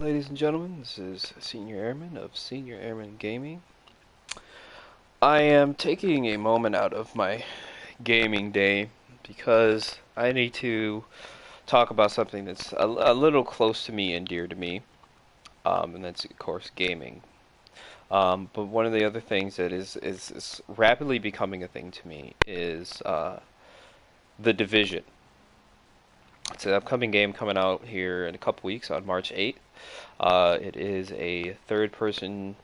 Ladies and gentlemen, this is Senior Airman of Senior Airman Gaming. I am taking a moment out of my gaming day because I need to talk about something that's a little close to me and dear to me, and that's of course gaming. But one of the other things that is rapidly becoming a thing to me is the Division. It's an upcoming game coming out here in a couple weeks on March 8th. It is a third-person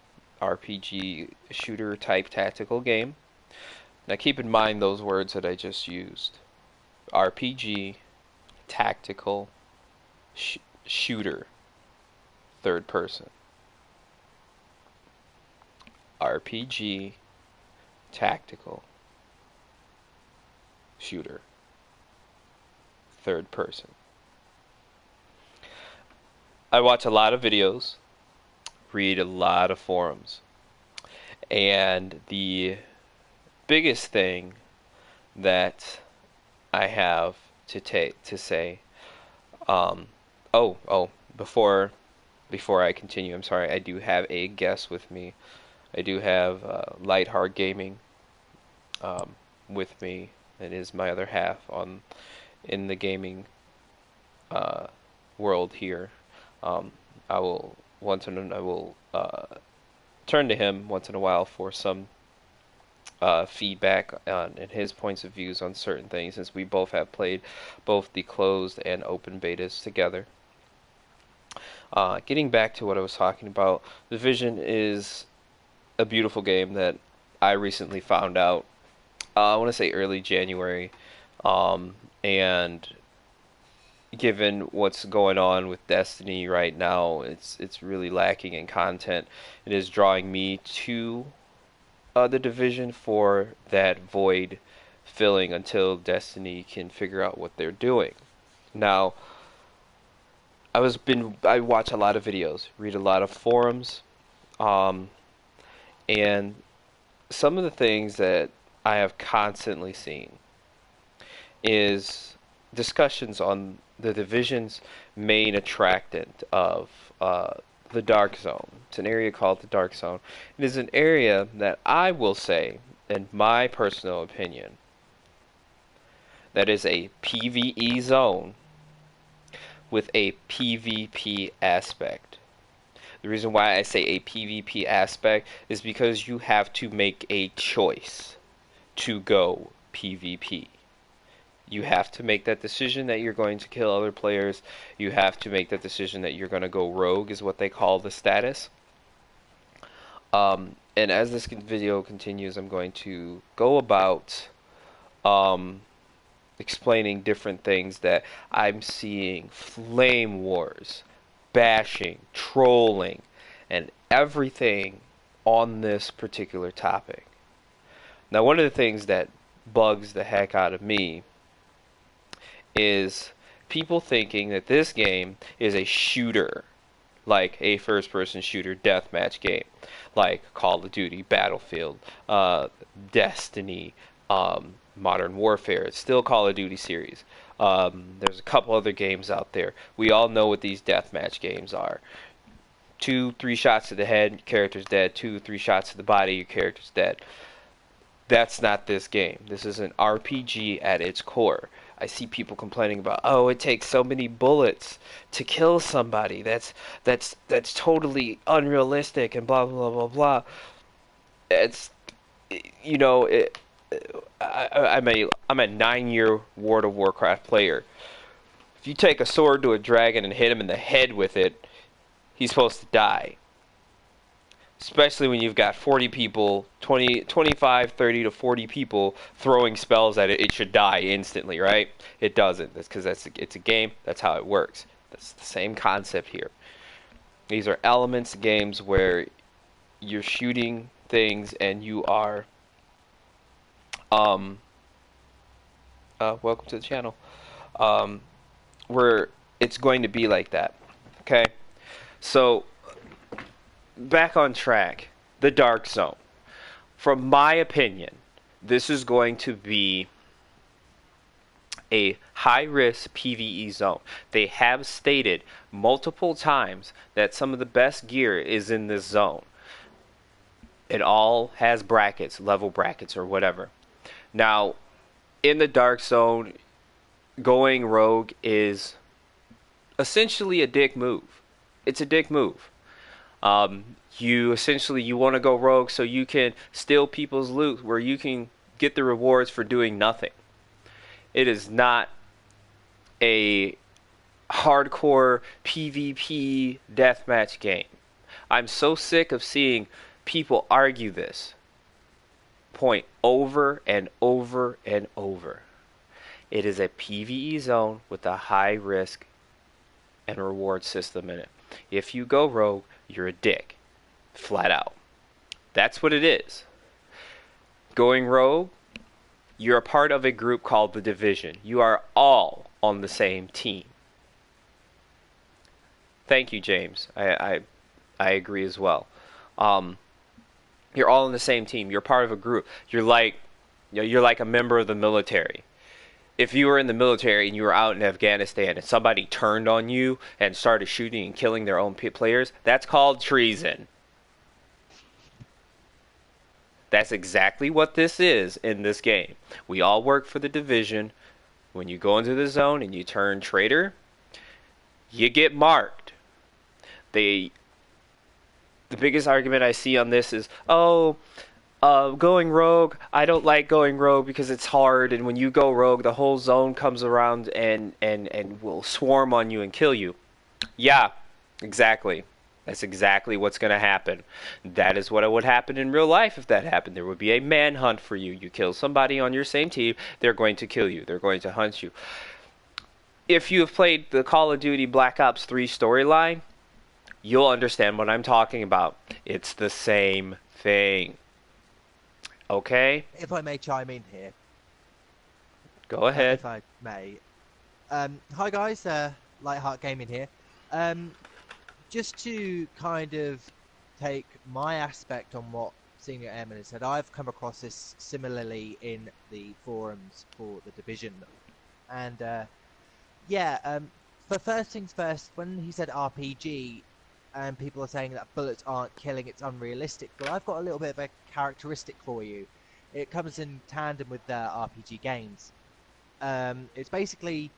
RPG shooter type tactical game. Now keep in mind those words that I just used. RPG, tactical, shooter, third person. RPG, tactical, shooter, third person. I watch a lot of videos, read a lot of forums, and the biggest thing that I have to say, before I continue, I'm sorry, I do have a guest with me. I do have Lightheart Gaming with me. It is my other half in the gaming world here. I will turn to him once in a while for some feedback and his points of views on certain things, since we both have played both the closed and open betas together. Getting back to what I was talking about, Division is a beautiful game that I recently found out. I want to say early January, and given what's going on with Destiny right now, it's really lacking in content. It is drawing me to the Division for that void filling until Destiny can figure out what they're doing. Now, I watch a lot of videos, read a lot of forums, and some of the things that I have constantly seen is discussions on the Division's main attractant of the Dark Zone. It's an area called the Dark Zone. It is an area that I will say, in my personal opinion, that is a PvE zone with a PvP aspect. The reason why I say a PvP aspect is because you have to make a choice to go PvP. You have to make that decision that you're going to kill other players. You have to make that decision that you're going to go rogue, is what they call the status. And as this video continues, I'm going to go about explaining different things that I'm seeing: flame wars, bashing, trolling, and everything on this particular topic. Now, one of the things that bugs the heck out of me is people thinking that this game is a shooter, like a first-person shooter deathmatch game, like Call of Duty, Battlefield, Destiny, Modern Warfare. It's still Call of Duty series. There's a couple other games out there. We all know what these deathmatch games are. 2-3 shots to the head, your character's dead. 2-3 shots to the body, your character's dead. That's not this game. This is an RPG at its core. I see people complaining about, oh, it takes so many bullets to kill somebody. That's totally unrealistic and blah blah blah blah. It's, you know, I'm a 9-year World of Warcraft player. If you take a sword to a dragon and hit him in the head with it, he's supposed to die. Especially when you've got 40 people, 25, 30 to 40 people throwing spells at it, it should die instantly, right? It doesn't. That's because it's a game. That's how it works. That's the same concept here. These are elements games where you're shooting things and you are welcome to the channel. Where it's going to be like that. Okay? So back on track, the Dark Zone. From my opinion, this is going to be a high risk PvE zone. They have stated multiple times that some of the best gear is in this zone. It all has brackets, level brackets, or whatever. Now, in the dark zone, going rogue is essentially a dick move. It's a dick move. You want to go rogue so you can steal people's loot where you can get the rewards for doing nothing. It is not a hardcore PvP deathmatch game. I'm so sick of seeing people argue this point over and over and over. It is a PvE zone with a high risk and reward system in it. If you go rogue, you're a dick. Flat out. That's what it is. Going rogue, you're a part of a group called the Division. You are all on the same team. Thank you, James. I agree as well. You're all on the same team. You're part of a group. You're like a member of the military. If you were in the military and you were out in Afghanistan and somebody turned on you and started shooting and killing their own players, that's called treason. That's exactly what this is in this game. We all work for the Division. When you go into the zone and you turn traitor, you get marked. The biggest argument I see on this is, going rogue, I don't like going rogue because it's hard, and when you go rogue, the whole zone comes around and will swarm on you and kill you. Yeah, exactly. That's exactly what's going to happen. That is what would happen in real life if that happened. There would be a manhunt for you. You kill somebody on your same team, they're going to kill you. They're going to hunt you. If you have played the Call of Duty Black Ops 3 storyline, you'll understand what I'm talking about. It's the same thing. Okay? If I may chime in here. Go ahead. If I may. Hi guys, Lightheart Gaming here. Just to kind of take my aspect on what Senior Airman has said, I've come across this similarly in the forums for the Division. And for first things first, when he said RPG, and people are saying that bullets aren't killing, it's unrealistic. Well, I've got a little bit of a characteristic for you. It comes in tandem with RPG games. It's basically,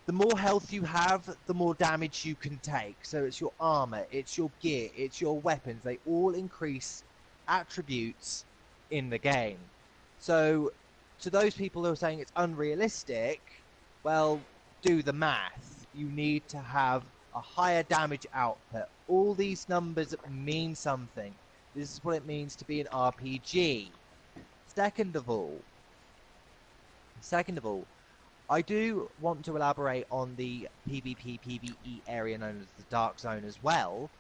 the more health you have, the more damage you can take. So it's your armor, it's your gear, it's your weapons. They all increase attributes in the game. So to those people who are saying it's unrealistic, well, do the math. You need to have a higher damage output. All these numbers mean something. This is what it means to be an RPG. Second of all, I do want to elaborate on the PvP PvE area known as the Dark Zone as well.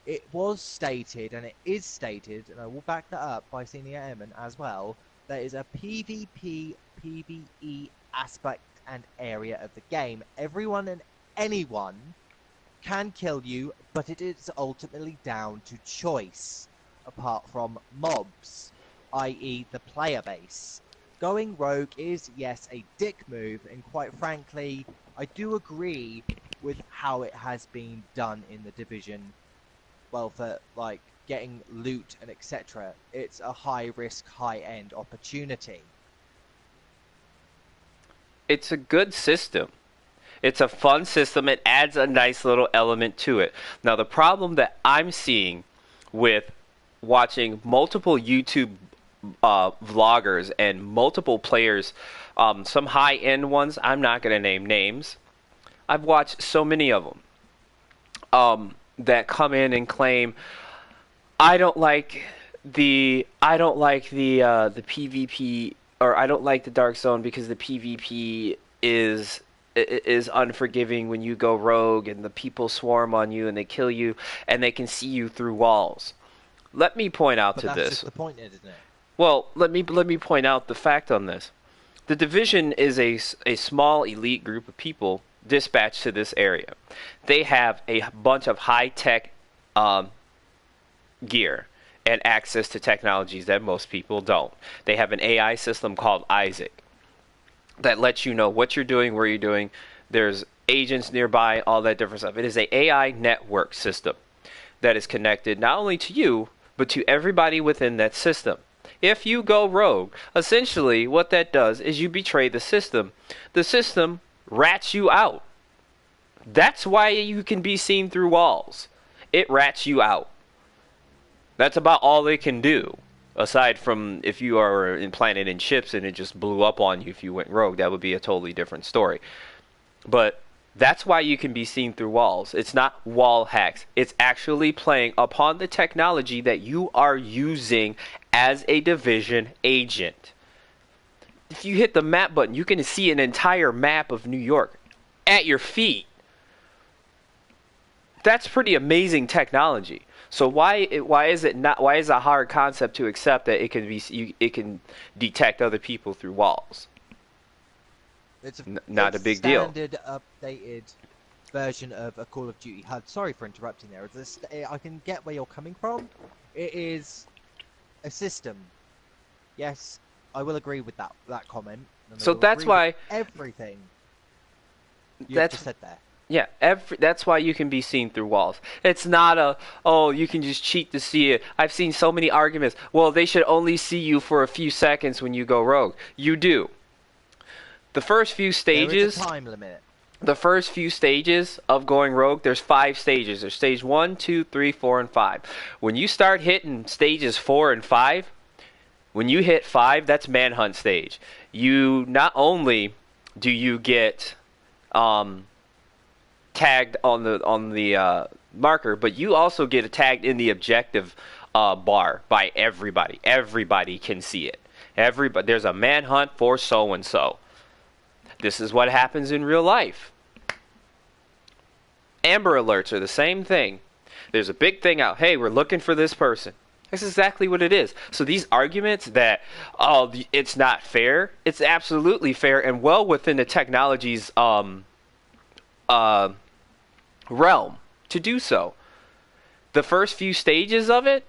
It was stated, and it is stated, and I will back that up by Senior Airman as well, there is a PvP PvE aspect and area of the game. Everyone and anyone can kill you, but it is ultimately down to choice, apart from mobs, i.e. the player base. Going rogue is, yes, a dick move, and quite frankly, I do agree with how it has been done in the Division. Well, for, like, getting loot and etc. It's a high-risk, high-end opportunity. It's a good system. It's a fun system. It adds a nice little element to it. Now, the problem that I'm seeing with watching multiple YouTube vloggers and multiple players, some high-end ones, I'm not going to name names. I've watched so many of them that come in and claim, I don't like the PvP, or I don't like the Dark Zone because the PvP is unforgiving when you go rogue and the people swarm on you and they kill you and they can see you through walls. Let me point out to this. That's just the point, isn't it? Well, let me point out the fact on this. The Division is a small elite group of people dispatched to this area. They have a bunch of high-tech gear and access to technologies that most people don't. They have an AI system called Isaac. that lets you know what you're doing, where you're doing. There's agents nearby, all that different stuff. It is a AI network system that is connected not only to you, but to everybody within that system. If you go rogue, essentially what that does is you betray the system. The system rats you out. That's why you can be seen through walls. It rats you out. That's about all they can do. Aside from if you are implanted in chips and it just blew up on you if you went rogue, that would be a totally different story. But that's why you can be seen through walls. It's not wall hacks. It's actually playing upon the technology that you are using as a division agent. If you hit the map button, you can see an entire map of New York at your feet. That's pretty amazing technology. So why is it a hard concept to accept that it can detect other people through walls? It's Not a big deal. Standard updated version of a Call of Duty HUD. Sorry for interrupting there. I can get where you're coming from. It is a system. Yes, I will agree with that comment. So that's why everything you just said there. Yeah, that's why you can be seen through walls. It's not you can just cheat to see it. I've seen so many arguments. Well, they should only see you for a few seconds when you go rogue. You do. The first few stages. There is a time limit. The first few stages of going rogue, there's 5 stages. There's stage 1, 2, 3, 4, and 5. When you start hitting stages 4 and 5, when you hit 5, that's manhunt stage. You not only do you get tagged on the marker, but you also get tagged in the objective bar by everybody. Everybody can see it. There's a manhunt for so and so. This is what happens in real life. Amber alerts are the same thing. There's a big thing out. Hey, we're looking for this person. That's exactly what it is. So these arguments that, it's not fair, it's absolutely fair and well within the technology's realm to do so. The first few stages of it,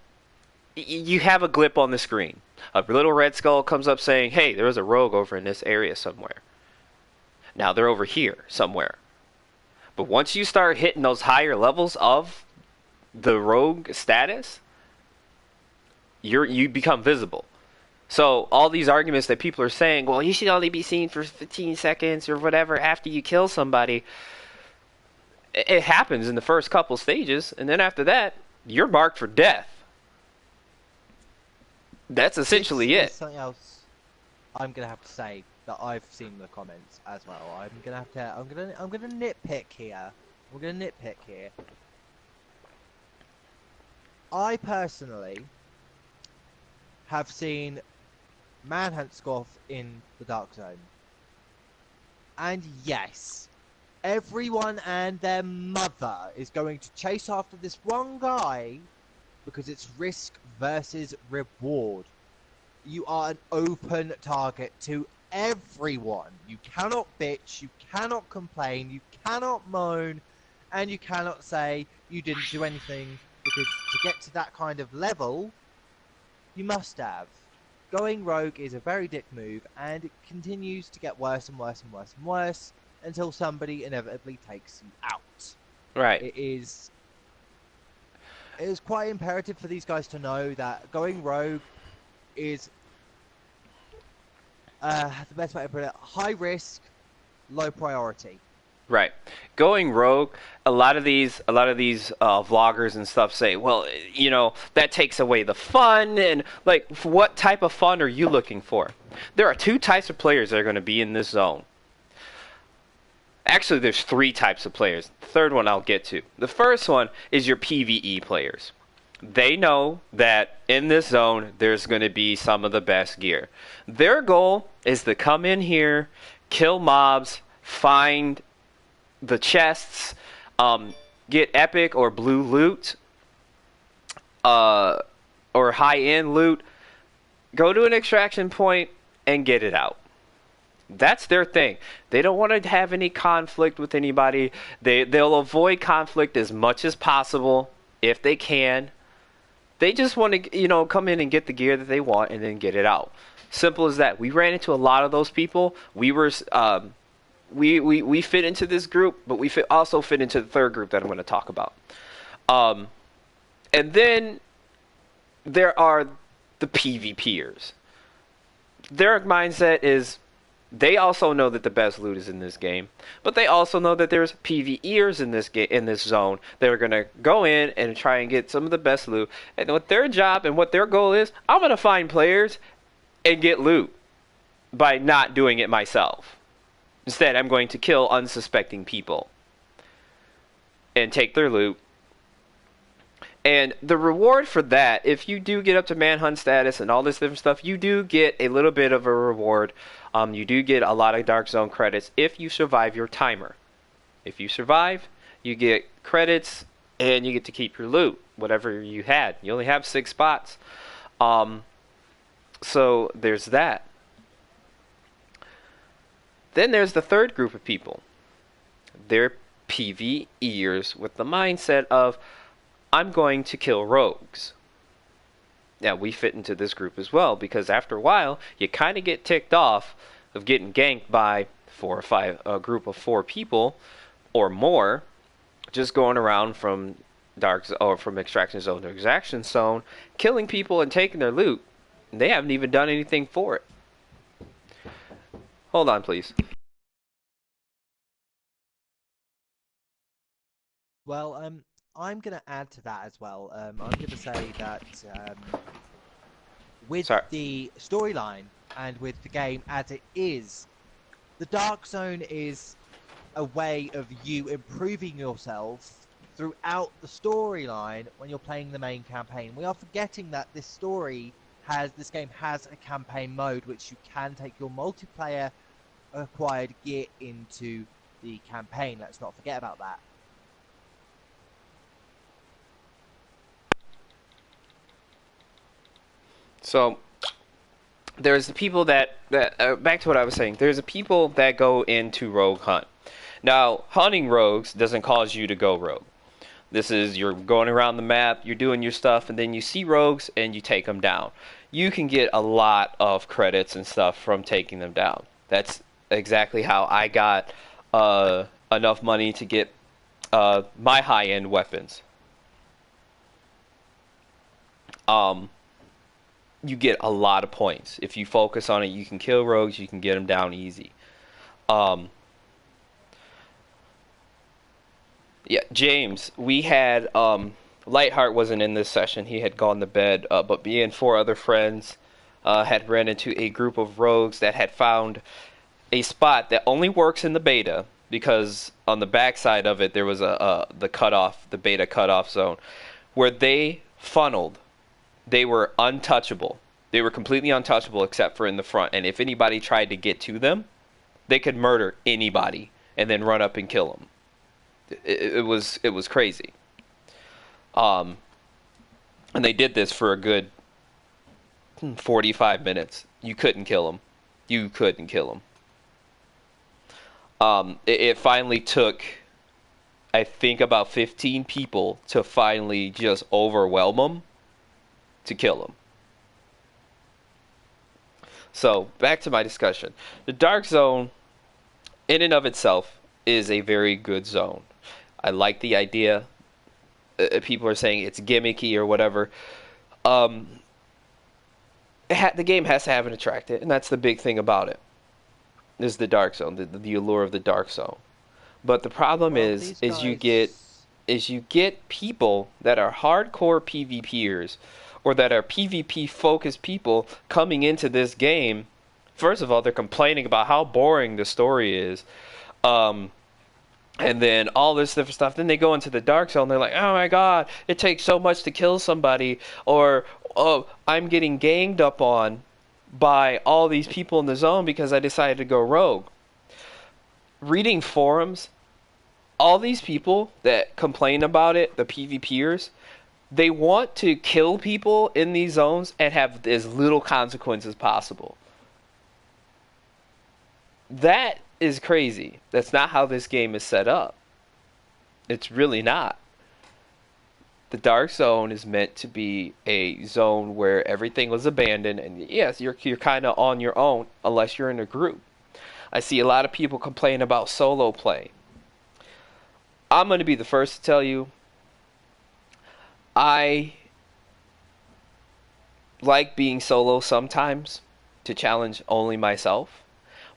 you have a glip on the screen. A little red skull comes up saying, hey, there was a rogue over in this area somewhere. Now they're over here somewhere. But once you start hitting those higher levels of the rogue status, you become visible. So all these arguments that people are saying, well, you should only be seen for 15 seconds or whatever after you kill somebody, it happens in the first couple stages, and then after that, you're marked for death. That's essentially it. Something else I'm gonna have to say that I've seen in the comments as well. I'm gonna nitpick here. We're gonna nitpick here. I personally have seen manhunt scoff in the Dark Zone, and yes, everyone and their mother is going to chase after this one guy because it's risk versus reward. You are an open target to everyone. You cannot bitch, you cannot complain, you cannot moan, and you cannot say you didn't do anything, because to get to that kind of level, you must have. Going rogue is a very dick move, and it continues to get worse and worse and worse and worse until somebody inevitably takes you out. Right. It is quite imperative for these guys to know that going rogue is the best way to put it, high risk, low priority. Right. Going rogue, a lot of these vloggers and stuff say, well, that takes away the fun. And like, what type of fun are you looking for? There are 2 types of players that are going to be in this zone. Actually, there's 3 types of players. The third one I'll get to. The first one is your PvE players. They know that in this zone, there's going to be some of the best gear. Their goal is to come in here, kill mobs, find the chests, get epic or blue loot, or high-end loot, go to an extraction point, and get it out. That's their thing. They don't want to have any conflict with anybody. They'll avoid conflict as much as possible if they can. They just want to, come in and get the gear that they want and then get it out. Simple as that. We ran into a lot of those people. We fit into this group, but we also fit into the third group that I'm going to talk about. And then there are the PvPers. Their mindset is they also know that the best loot is in this game, but they also know that there's PvEers in this zone that are going to go in and try and get some of the best loot. And what their job and what their goal is, I'm going to find players and get loot by not doing it myself. Instead, I'm going to kill unsuspecting people and take their loot. And the reward for that, if you do get up to manhunt status and all this different stuff, you do get a little bit of a reward. You do get a lot of Dark Zone credits if you survive your timer. If you survive, you get credits and you get to keep your loot, whatever you had. You only have 6 spots. So there's that. Then there's the third group of people. They're PvEers with the mindset of, I'm going to kill rogues. Now, we fit into this group as well, because after a while, you kind of get ticked off of getting ganked by a group of 4 people or more, just going around from from extraction zone to extraction zone, killing people and taking their loot. And they haven't even done anything for it. Hold on, please. Well, I'm going to add to that as well. I'm going to say that with the storyline and with the game as it is, the Dark Zone is a way of you improving yourself throughout the storyline when you're playing the main campaign. We are forgetting that this game has a campaign mode which you can take your multiplayer acquired gear into the campaign. Let's not forget about that. So there's the people that back to what I was saying. There's the people that go into rogue hunt. Now, hunting rogues doesn't cause you to go rogue. This is, you're going around the map, you're doing your stuff, and then you see rogues and you take them down. You can get a lot of credits and stuff from taking them down. That's exactly how I got enough money to get my high-end weapons. You get a lot of points. If you focus on it, you can kill rogues, you can get them down easy. Yeah, James, we had Lightheart wasn't in this session. He had gone to bed, but me and 4 other friends had ran into a group of rogues that had found a spot that only works in the beta, because on the backside of it there was the beta cutoff zone, where they funneled. They were untouchable. They were completely untouchable except for in the front. And if anybody tried to get to them, they could murder anybody and then run up and kill them. It was crazy. And they did this for a good 45 minutes. You couldn't kill them. You couldn't kill them. It finally took, I think, about 15 people to finally just overwhelm them to kill them. So, back to my discussion. The Dark Zone, in and of itself, is a very good zone. I like the idea. People are saying it's gimmicky or whatever. The game has to have an attractant, and that's the big thing about it. Is the Dark Zone, the allure of the Dark Zone. But the problem is you get people that are hardcore PvPers, or that are PvP focused people coming into this game. First of all, they're complaining about how boring the story is. And then all this different stuff. Then they go into the Dark Zone. They're like, oh my god, it takes so much to kill somebody. Or, oh, I'm getting ganged up on by all these people in the zone because I decided to go rogue. Reading forums, all these people that complain about it, the PvPers, they want to kill people in these zones and have as little consequence as possible. That is crazy. That's not how this game is set up. It's really not. The Dark Zone is meant to be a zone where everything was abandoned, and yes, you're kind of on your own unless you're in a group. I see a lot of people complain about solo play. I'm going to be the first to tell you, I like being solo sometimes to challenge only myself,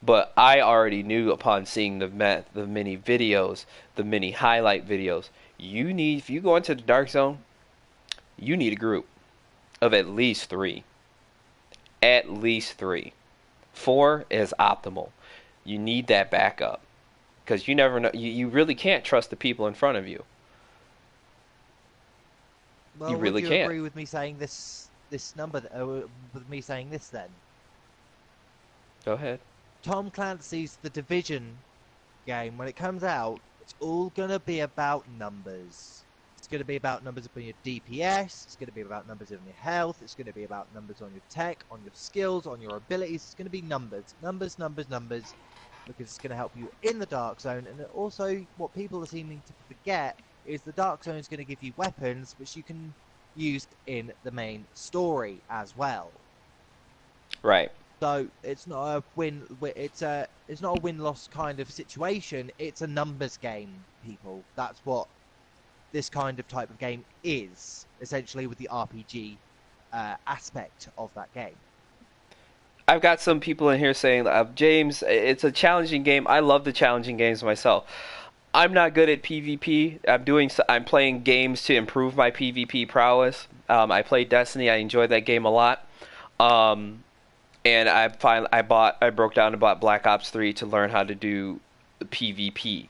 but I already knew upon seeing the many videos, the many highlight videos, if you go into the Dark Zone, you need a group of at least three. At least three. Four is optimal. You need that backup because you never know. You really can't trust the people in front of you. You Well, would really you can't. agree with me saying this number? With me saying this then? Go ahead. Tom Clancy's The Division game, when it comes out, it's all gonna be about numbers. It's gonna be about numbers on your DPS. It's gonna be about numbers on your health. It's gonna be about numbers on your tech, on your skills, on your abilities. It's gonna be numbers, numbers, numbers, numbers, because it's gonna help you in the Dark Zone. And also, what people are seeming to forget is the Dark Zone is gonna give you weapons which you can use in the main story as well. Right. So it's not a win. It's not a win-loss kind of situation. It's a numbers game, people. That's what this kind of type of game is, essentially, with the RPG aspect of that game. I've got some people in here saying, James, it's a challenging game. I love the challenging games myself. I'm not good at PvP. I'm playing games to improve my PvP prowess. I played Destiny. I enjoyed that game a lot. Um, and I broke down and bought Black Ops 3 to learn how to do PvP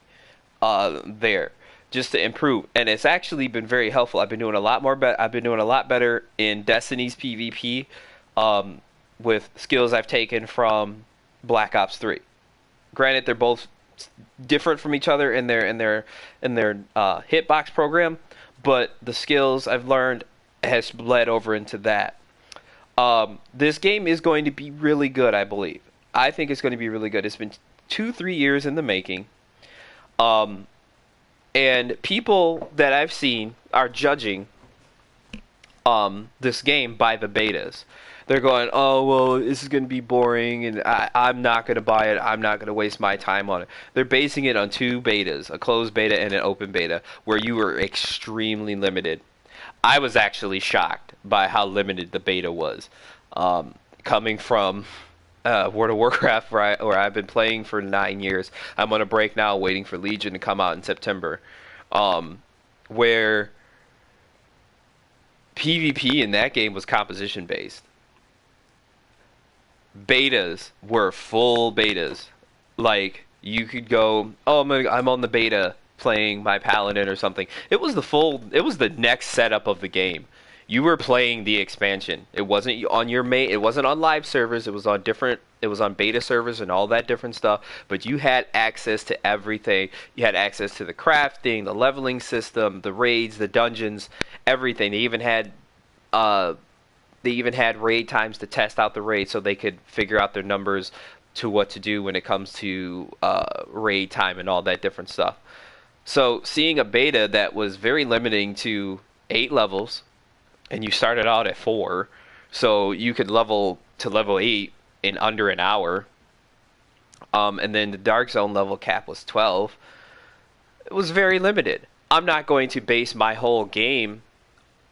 there, just to improve. And it's actually been very helpful. I've been doing a lot better in Destiny's PvP with skills I've taken from Black Ops 3. Granted, they're both different from each other in their hitbox program, but the skills I've learned has bled over into that. This game is going to be really good, I believe. I think it's going to be really good. It's been 2-3 years in the making. And people that I've seen are judging this game by the betas. They're going, oh, well, this is going to be boring, and I'm not going to buy it. I'm not going to waste my time on it. They're basing it on two betas, a closed beta and an open beta, where you were extremely limited. I was actually shocked by how limited the beta was. Coming from World of Warcraft, where I've been playing for 9 years. I'm on a break now, waiting for Legion to come out in September. Where PvP in that game was composition based. Betas were full betas. Like, you could go, oh, I'm on the beta playing my paladin or something. It was the next setup of the game. You were playing the expansion. It wasn't on your it wasn't on live servers. It was on beta servers and all that different stuff, but you had access to everything. You had access to the crafting, the leveling system, the raids, the dungeons, everything. They even had raid times to test out the raid so they could figure out their numbers to what to do when it comes to raid time and all that different stuff. So seeing a beta that was very limiting to 8 levels, and you started out at 4, so you could level to level 8 in under an hour, and then the Dark Zone level cap was 12. It was very limited. I'm not going to base my whole game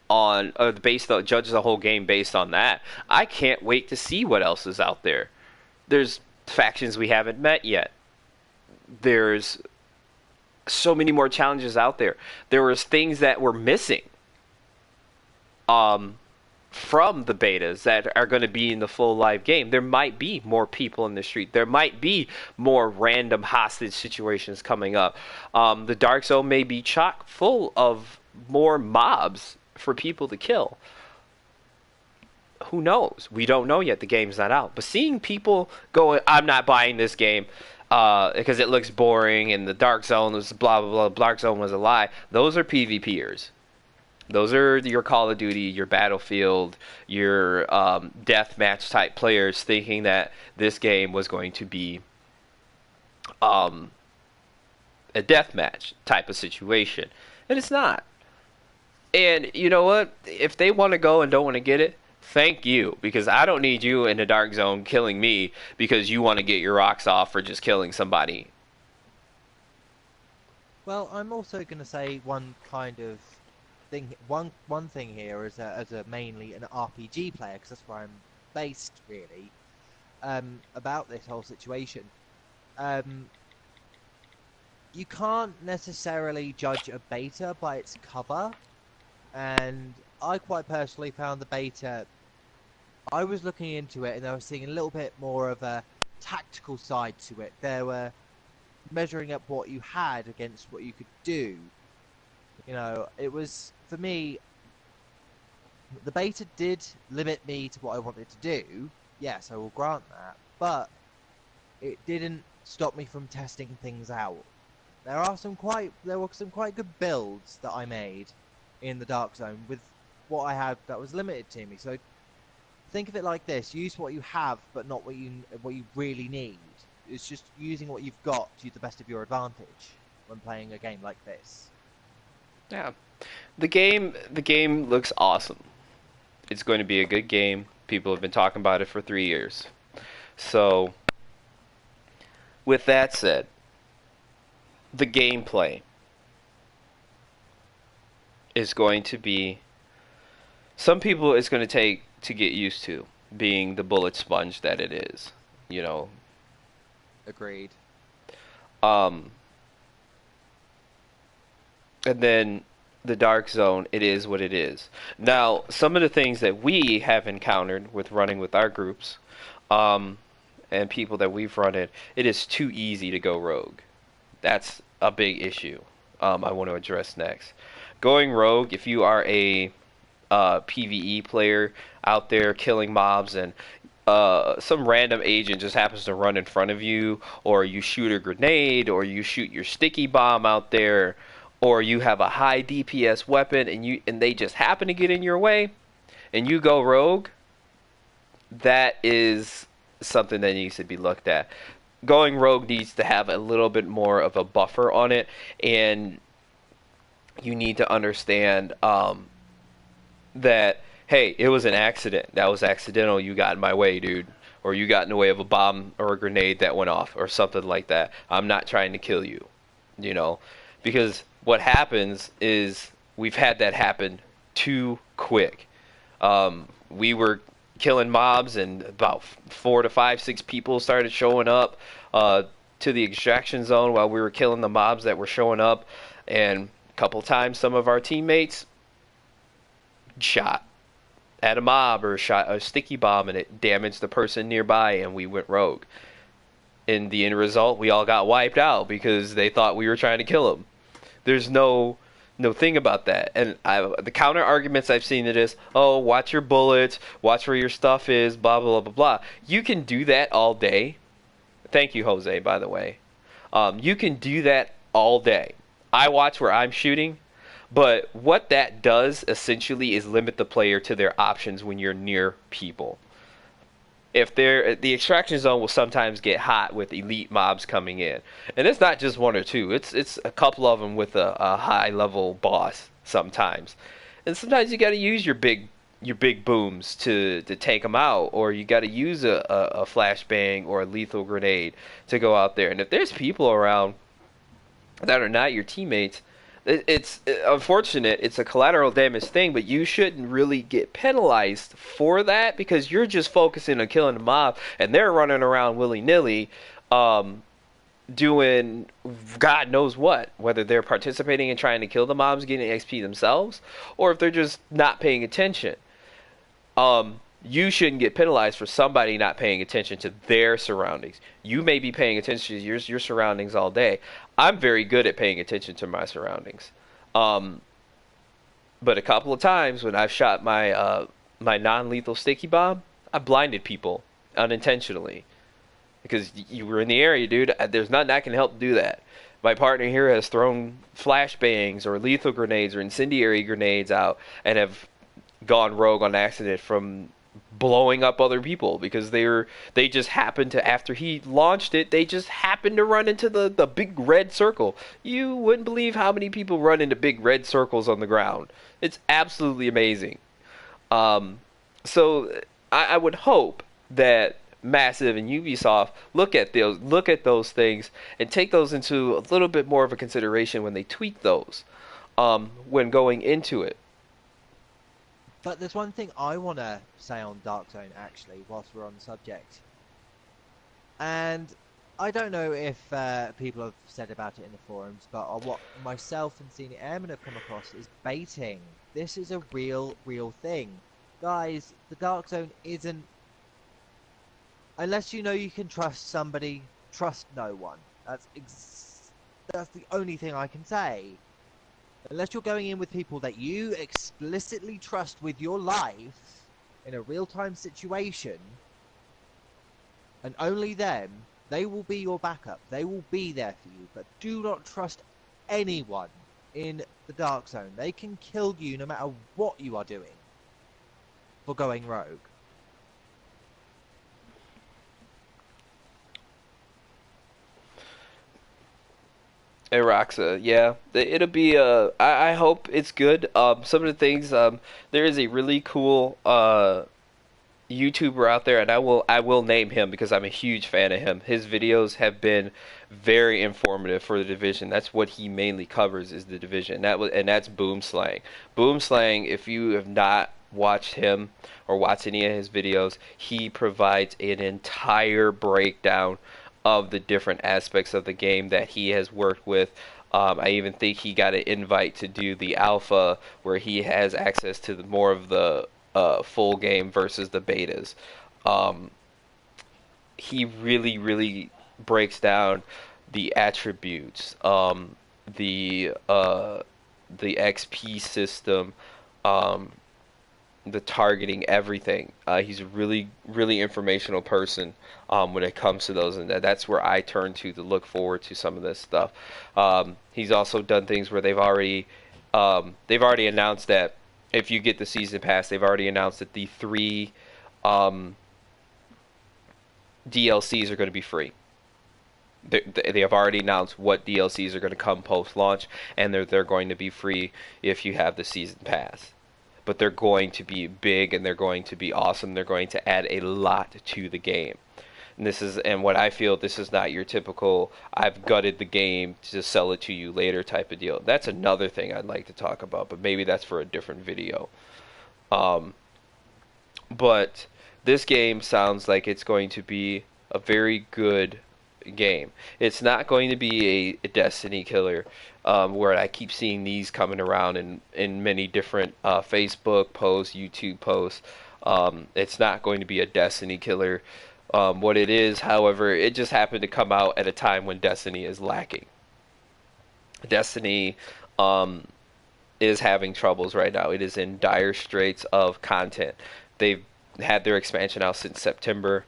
judge the whole game based on that. I can't wait to see what else is out there. There's factions we haven't met yet. There's so many more challenges out there. There was things that were missing from the betas that are going to be in the full live game. There might be more people in the street. There might be more random hostage situations coming up. The Dark Zone may be chock full of more mobs for people to kill. Who knows? We don't know yet. The game's not out. But seeing people going, I'm not buying this game because it looks boring and the Dark Zone was blah, blah, blah, Dark Zone was a lie. Those are PvPers. Those are your Call of Duty, your Battlefield, your deathmatch type players thinking that this game was going to be a deathmatch type of situation. And it's not. And you know what? If they want to go and don't want to get it, thank you, because I don't need you in the dark zone killing me because you want to get your rocks off for just killing somebody. Well, I'm also going to say one kind of thing, one thing here as a mainly an RPG player, because that's where I'm based really, about this whole situation. Um, you can't necessarily judge a beta by its cover, and I quite personally found the beta. I was looking into it, and I was seeing a little bit more of a tactical side to it. There were measuring up what you had against what you could do. You know, it was for me. The beta did limit me to what I wanted to do. Yes, I will grant that, but it didn't stop me from testing things out. There were some quite good builds that I made in the Dark Zone with what I had that was limited to me. So think of it like this: use what you have, but not what you really need. It's just using what you've got to the best of your advantage when playing a game like this. Yeah, the game looks awesome. It's going to be a good game. People have been talking about it for 3 years. So, with that said, the gameplay is going to be some people it's going to take to get used to being the bullet sponge that it is. You know, Agreed. um, and then the dark zone, it is what it is. Now, some of the things that we have encountered with running with our groups, um, and people that we've run it is too easy to go rogue. That's a big issue. I want to address next. Going rogue, if you are a PVE player out there killing mobs and some random agent just happens to run in front of you, or you shoot a grenade, or you shoot your sticky bomb out there, or you have a high DPS weapon and they just happen to get in your way, and you go rogue, that is something that needs to be looked at. Going rogue needs to have a little bit more of a buffer on it, and you need to understand that hey, it was an accident. That was accidental. You got in my way, dude. Or you got in the way of a bomb or a grenade that went off or something like that. I'm not trying to kill you, you know? Because what happens is we've had that happen too quick. We were killing mobs and about 4 to 5, 6 people started showing up to the extraction zone while we were killing the mobs that were showing up. And a couple times some of our teammates shot at a mob or shot a sticky bomb and it damaged the person nearby and we went rogue. In the end result, we all got wiped out because they thought we were trying to kill them. There's no thing about that. And the counter arguments I've seen to this, oh, watch your bullets, watch where your stuff is, blah, blah, blah, blah. You can do that all day. Thank you, Jose, by the way. You can do that all day. I watch where I'm shooting. But what that does essentially is limit the player to their options when you're near people. If the extraction zone will sometimes get hot with elite mobs coming in, and it's not just one or two. It's a couple of them with a high level boss sometimes, and sometimes you got to use your big booms to take them out, or you got to use a flashbang or a lethal grenade to go out there. And if there's people around that are not your teammates, it's unfortunate. It's a collateral damage thing, but you shouldn't really get penalized for that because you're just focusing on killing the mob, and they're running around willy nilly, doing God knows what. Whether they're participating in trying to kill the mobs, getting XP themselves, or if they're just not paying attention. You shouldn't get penalized for somebody not paying attention to their surroundings. You may be paying attention to your surroundings all day. I'm very good at paying attention to my surroundings. But a couple of times when I've shot my non-lethal sticky bomb, I blinded people unintentionally. Because you were in the area, dude. There's nothing I can help do that. My partner here has thrown flashbangs or lethal grenades or incendiary grenades out and have gone rogue on accident from blowing up other people because they just happened to, after he launched it, they just happened to run into the big red circle. You wouldn't believe how many people run into big red circles on the ground. It's absolutely amazing. Um, so I would hope that Massive and Ubisoft look at those things and take those into a little bit more of a consideration when they tweak those when going into it. But there's one thing I want to say on Dark Zone, actually, whilst we're on the subject. And I don't know if people have said about it in the forums, but what myself and Senior Airmen have come across is baiting. This is a real thing. Guys, the Dark Zone isn't... Unless you know you can trust somebody, trust no one. That's the only thing I can say. Unless you're going in with people that you explicitly trust with your life in a real-time situation, and only them, they will be your backup. They will be there for you. But do not trust anyone in the Dark Zone. They can kill you no matter what you are doing for going rogue. Iraxa, yeah, it'll be. I hope it's good. Some of the things. There is a really cool YouTuber out there, and I will name him because I'm a huge fan of him. His videos have been very informative for the division. That's what he mainly covers, is the division. That's Boomslang. Boomslang, if you have not watched him or watched any of his videos, he provides an entire breakdown of the different aspects of the game that he has worked with. I even think he got an invite to do the alpha, where he has access to more of the full game versus the betas. Um, he really breaks down the attributes, the XP system, um, the targeting, everything. He's a really informational person when it comes to those, and that's where I turn to look forward to some of this stuff. He's also done things where they've already announced that if you get the season pass, they've already announced that the 3 DLCs are going to be free. They have already announced what DLCs are going to come post launch, and they're going to be free if you have the season pass. But they're going to be big, and they're going to be awesome. They're going to add a lot to the game. And what I feel, this is not your typical I've gutted the game to sell it to you later type of deal. That's another thing I'd like to talk about, but maybe that's for a different video. But this game sounds like it's going to be a very good game. It's not going to be a Destiny killer, where I keep seeing these coming around in many different Facebook posts, YouTube posts. It's not going to be a Destiny killer. What it is, however, it just happened to come out at a time when Destiny is lacking. Destiny is having troubles right now. It is in dire straits of content. They've had their expansion out since September.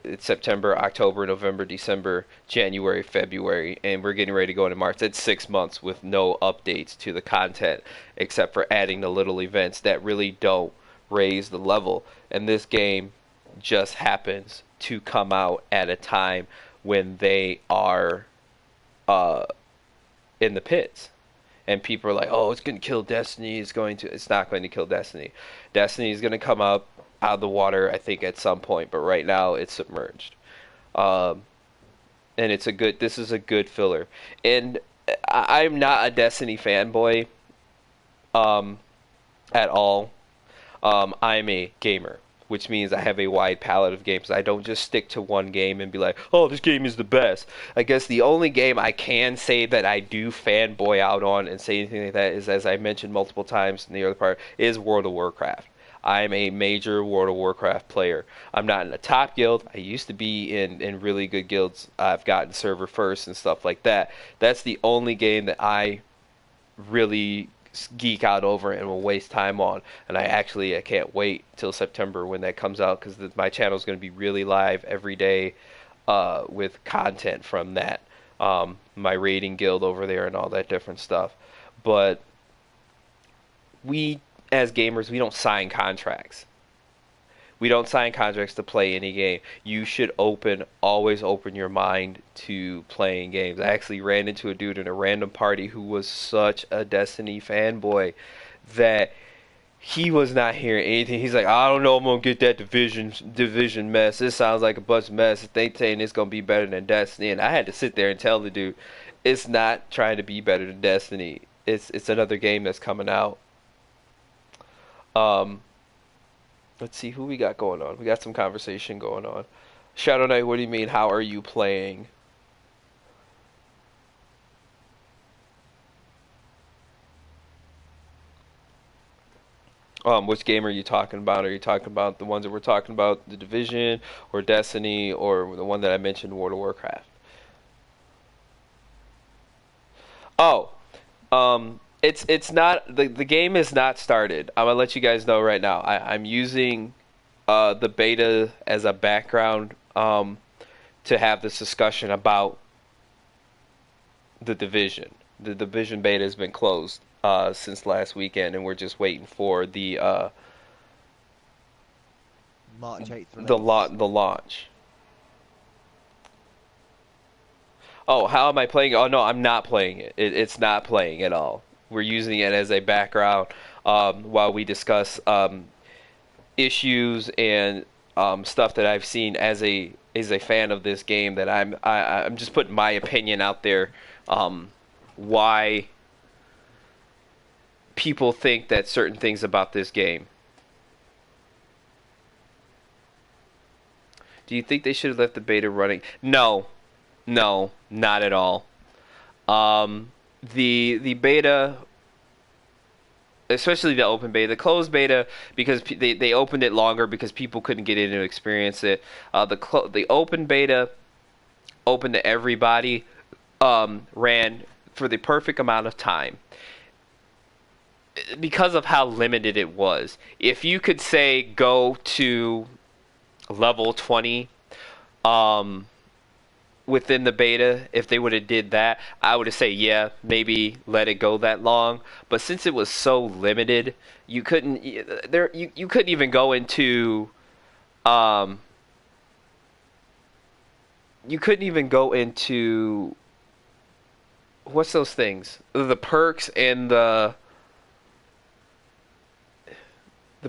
It's September, October, November, December, January, February, and we're getting ready to go into March. That's 6 months with no updates to the content, except for adding the little events that really don't raise the level. And this game just happens to come out at a time when they are in the pits. And people are like, oh, it's going to kill Destiny. It's not going to kill Destiny. Destiny is going to come out of the water, I think, at some point. But right now, it's submerged. And this is a good filler. And I'm not a Destiny fanboy at all. I'm a gamer, which means I have a wide palette of games. I don't just stick to one game and be like, oh, this game is the best. I guess the only game I can say that I do fanboy out on and say anything like that is, as I mentioned multiple times in the other part, is World of Warcraft. I'm a major World of Warcraft player. I'm not in a top guild. I used to be in really good guilds. I've gotten server first and stuff like that. That's the only game that I really geek out over and will waste time on. And I can't wait till September when that comes out, because my channel is going to be really live every day with content from that. My raiding guild over there and all that different stuff. But we, as gamers, we don't sign contracts. We don't sign contracts to play any game. You should always open your mind to playing games. I actually ran into a dude in a random party who was such a Destiny fanboy that he was not hearing anything. He's like, I don't know, I'm gonna get that division mess. This sounds like a bunch of mess. They saying it's gonna be better than Destiny, and I had to sit there and tell the dude, it's not trying to be better than Destiny. It's another game that's coming out. Um, let's see who we got going on. We got some conversation going on. Shadow Knight, what do you mean? How are you playing? Which game are you talking about? Are you talking about the ones that we're talking about, the Division or Destiny, or the one that I mentioned, World of Warcraft? Oh, it's not the game is not started. I'm gonna let you guys know right now. I'm using the beta as a background to have this discussion about the Division. The Division beta has been closed since last weekend, and we're just waiting for March 8th the release. the launch. Oh, how am I playing? Oh no, I'm not playing it. It's not playing at all. We're using it as a background while we discuss issues and stuff that I've seen as a fan of this game. That I'm just putting my opinion out there. Why people think that certain things about this game. Do you think they should have left the beta running? No, no, not at all. The beta, especially the open beta, the closed beta, because they opened it longer because people couldn't get in to experience it. The open beta, open to everybody, ran for the perfect amount of time because of how limited it was. If you could say go to level 20, um, within the beta, if they would have did that, I would have said yeah, maybe let it go that long. But since it was so limited, you couldn't you couldn't even go into um you couldn't even go into what's those things, the perks and the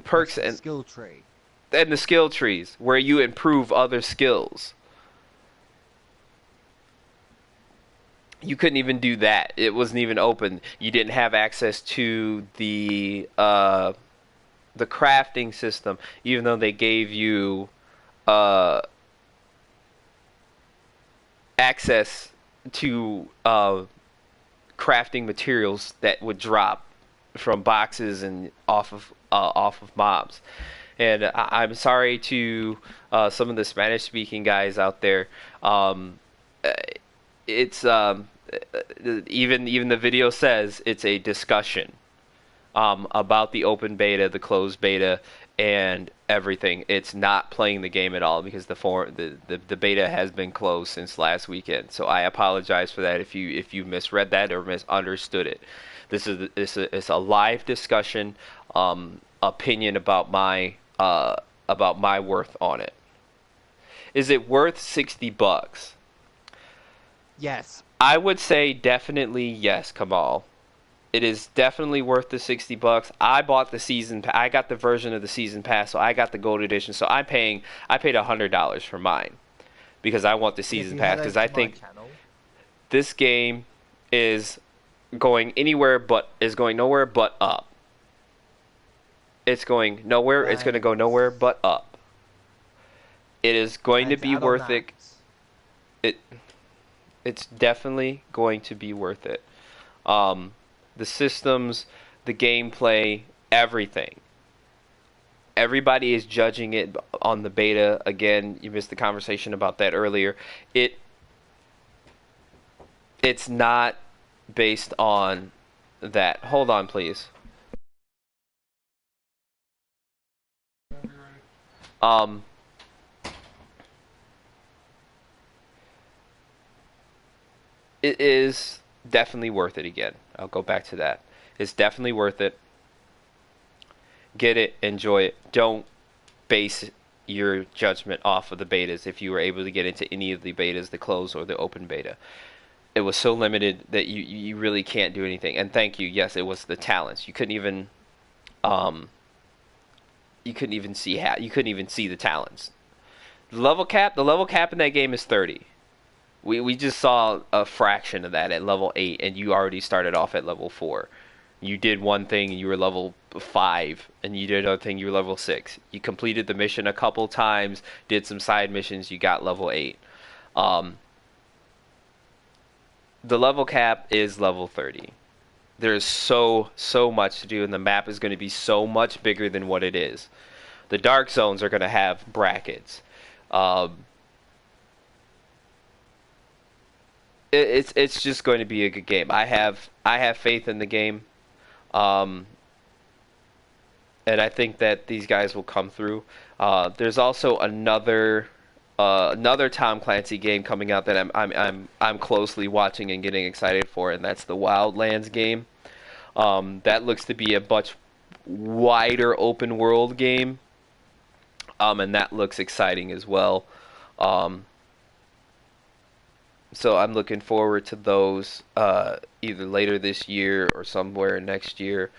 perks The skill tree. and the skill trees where you improve other skills. You couldn't even do that. It wasn't even open. You didn't have access to the crafting system, even though they gave you uh, access to crafting materials that would drop from boxes and off of mobs. And I'm sorry to some of the Spanish-speaking guys out there. Uh, it's even the video says it's a discussion about the open beta, the closed beta, and everything. It's not playing the game at all because the beta has been closed since last weekend. So I apologize for that if you misread that or misunderstood it. It's a live discussion, opinion about my worth on it. Is it worth $60? Yes. I would say definitely yes, Kamal. It is definitely worth the $60. I bought the season. I got the version of the season pass, so I got the gold edition. So I paid $100 for mine because I want the And if season you pass head because over I to my think channel, this game is going anywhere but is going nowhere but up. It's going nowhere. It's going to go nowhere but up. It is going to and to be add on worth that, it. It it's definitely going to be worth it. The systems, the gameplay, everything. Everybody is judging it on the beta. Again, you missed the conversation about that earlier. It's not based on that. Hold on, please. Um, it is definitely worth it again. I'll go back to that. It's definitely worth it. Get it, enjoy it. Don't base your judgment off of the betas if you were able to get into any of the betas, the closed or the open beta. It was so limited that you really can't do anything. And thank you, yes, it was the talents. Um you couldn't even see the talents. The level cap in that game is 30. We just saw a fraction of that at level 8, and you already started off at level 4. You did one thing and you were level 5, and you did another thing, you were level 6. You completed the mission a couple times, did some side missions, you got level 8. The level cap is level 30. There's so much to do, and the map is going to be so much bigger than what it is. The dark zones are going to have brackets. It's just going to be a good game. I have faith in the game, and I think that these guys will come through. There's also another Tom Clancy game coming out that I'm closely watching and getting excited for, and that's the Wildlands game. That looks to be a much wider open world game, and that looks exciting as well. So I'm looking forward to those either later this year or somewhere next year.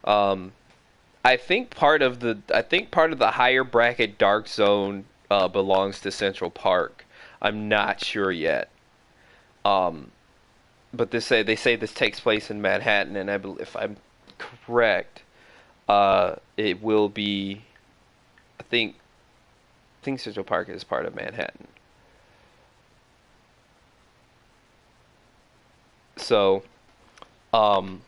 I think part of the higher bracket Dark Zone belongs to Central Park. I'm not sure yet. But they say this takes place in Manhattan, and I believe, if I'm correct, it will be. I think Central Park is part of Manhattan. So, all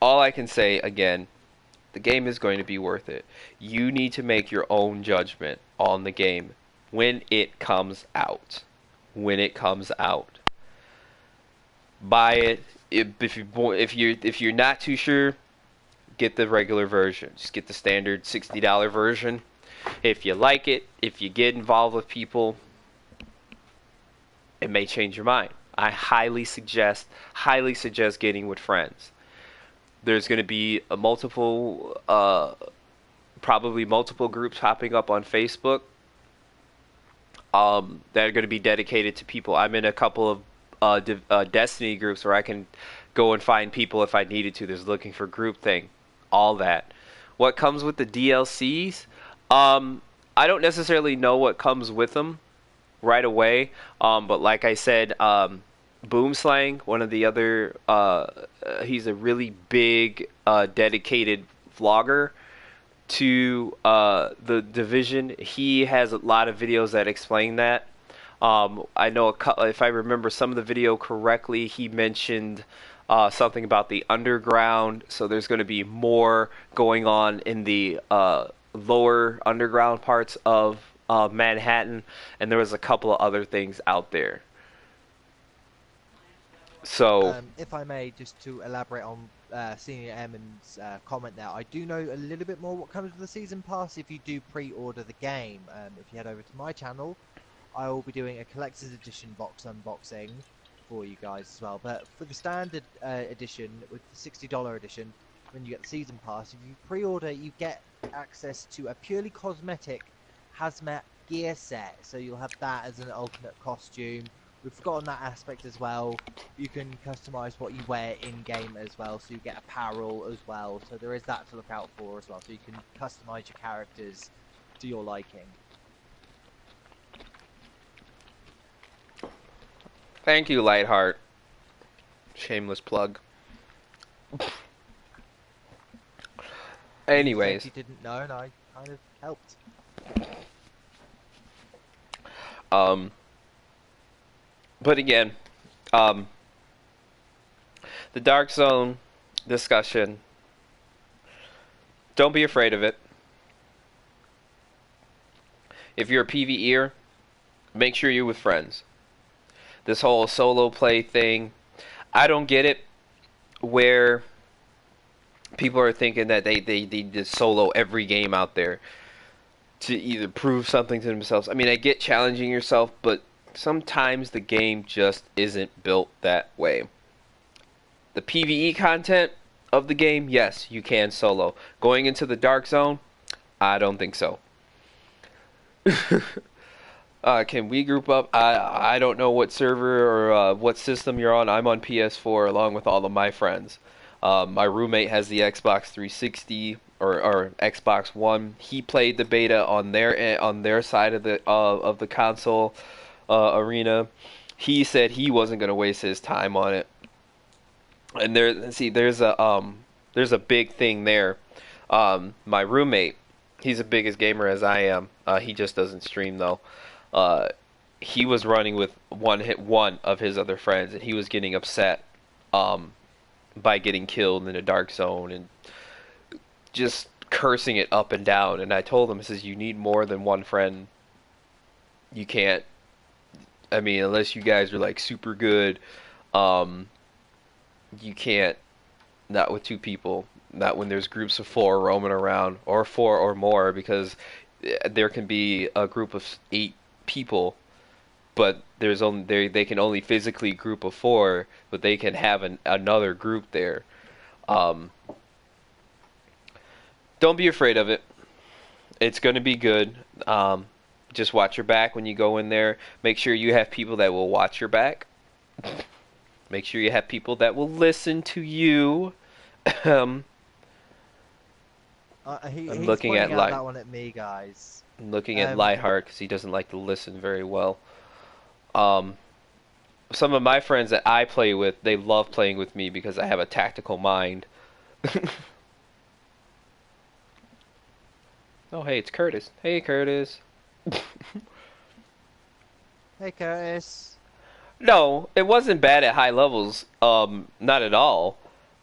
I can say again, the game is going to be worth it. You need to make your own judgment on the game when it comes out. When it comes out, buy it. If you're not too sure, get the regular version. Just get the standard $60 version. If you like it, if you get involved with people, it may change your mind. I highly suggest getting with friends. There's going to be probably multiple groups popping up on Facebook that are going to be dedicated to people. I'm in a couple of Destiny groups where I can go and find people if I needed to. There's looking for group thing, all that. What comes with the DLCs? I don't necessarily know what comes with them right away, but like I said, Boomslang, one of the other, he's a really big, dedicated vlogger to the Division. He has a lot of videos that explain that. I know if I remember some of the video correctly, he mentioned something about the underground. So there's going to be more going on in the lower underground parts of Manhattan, and there was a couple of other things out there. So, if I may, just to elaborate on Senior Emin's comment there, I do know a little bit more what comes with the season pass if you do pre-order the game. If you head over to my channel, I will be doing a collector's edition box unboxing for you guys as well. But for the standard edition, with the $60 edition, when you get the season pass, if you pre-order, you get access to a purely cosmetic hazmat gear set. So you'll have that as an alternate costume. We've forgotten that aspect as well. You can customize what you wear in-game as well, so you get apparel as well. So there is that to look out for as well. So you can customize your characters to your liking. thank you, Lightheart. Shameless plug. Anyways, You didn't know, and I kind of helped. But again, the Dark Zone discussion, don't be afraid of it. If you're a PvEer, make sure you're with friends. This whole solo play thing, I don't get it, where people are thinking that they need to solo every game out there to either prove something to themselves. I mean, I get challenging yourself, but sometimes the game just isn't built that way. The PvE content of the game, yes, you can solo. Going into the Dark Zone, I don't think so. Can we group up? I don't know what server or what system you're on. I'm on PS4 along with all of my friends. My roommate has the Xbox 360 or Xbox One. He played the beta on their side of the console arena. He said he wasn't going to waste his time on it. And there's a big thing there. My roommate, he's the biggest gamer as I am. He just doesn't stream though. Uh, he was running with one of his other friends, and he was getting upset by getting killed in a dark zone and just cursing it up and down. And I told him, I says, you need more than one friend. You can't. I mean, unless you guys are like super good, um, you can't. Not with two people. Not when there's groups of four roaming around, or four or more, because there can be a group of 8 people, but there's only they can only physically group of 4, but they can have another group there. Um, don't be afraid of it. It's going to be good. Just watch your back when you go in there. Make sure you have people that will watch your back. Make sure you have people that will listen to you. um, I'm He's looking at pointing out that one at me, guys. Lightheart because he doesn't like to listen very well. Um, some of my friends that I play with, they love playing with me because I have a tactical mind. Oh, hey, it's Curtis. Hey, Curtis. Hey, Curtis. No, it wasn't bad at high levels. Not at all.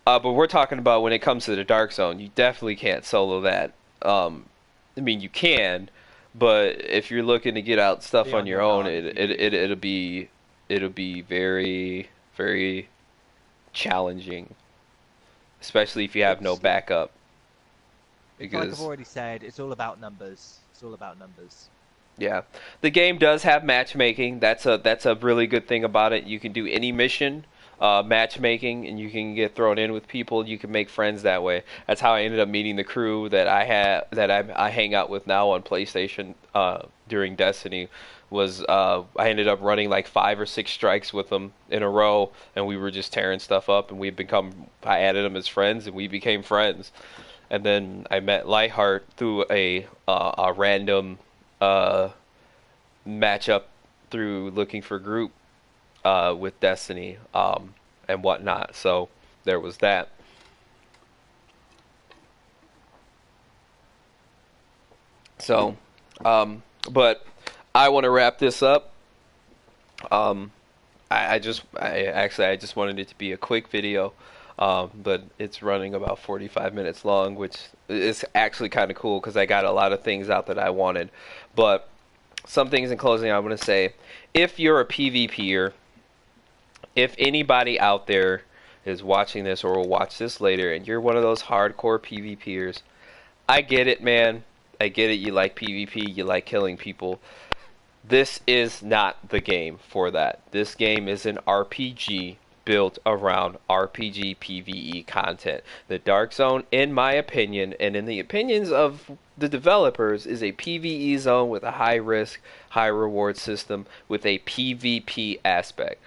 But we're talking about when it comes to the Dark Zone, you definitely can't solo that. I mean, you can, but if you're looking to get out stuff Be on on your your own, guard if you do. it'll be very, very challenging, especially if you have no It's backup. like I've Because already said, it's all about numbers. It's all about numbers. yeah, the game does have matchmaking. That's a really good thing about it. You can do any mission, matchmaking, and you can get thrown in with people. You can make friends that way. That's how I ended up meeting the crew that I hang out with now on PlayStation during Destiny. I ended up running like 5 or 6 strikes with them in a row, and we were just tearing stuff up. And I added them as friends, and we became friends. And then I met Lightheart through a random uh, matchup through looking for group with Destiny and whatnot. So there was that. So, but I want to wrap this up. Um, I just wanted it to be a quick video, but it's running about 45 minutes long, which is actually kind of cool because I got a lot of things out that I wanted. But some things in closing I want to say. If you're a PvPer, if anybody out there is watching this or will watch this later and you're one of those hardcore PvPers, I get it, man. I get it. You like PvP, you like killing people. This is not the game for that. This game is an RPG built around RPG PvE content. The Dark Zone, in my opinion, and in the opinions of the developers, is a PvE zone with a high risk, high reward system with a PvP aspect.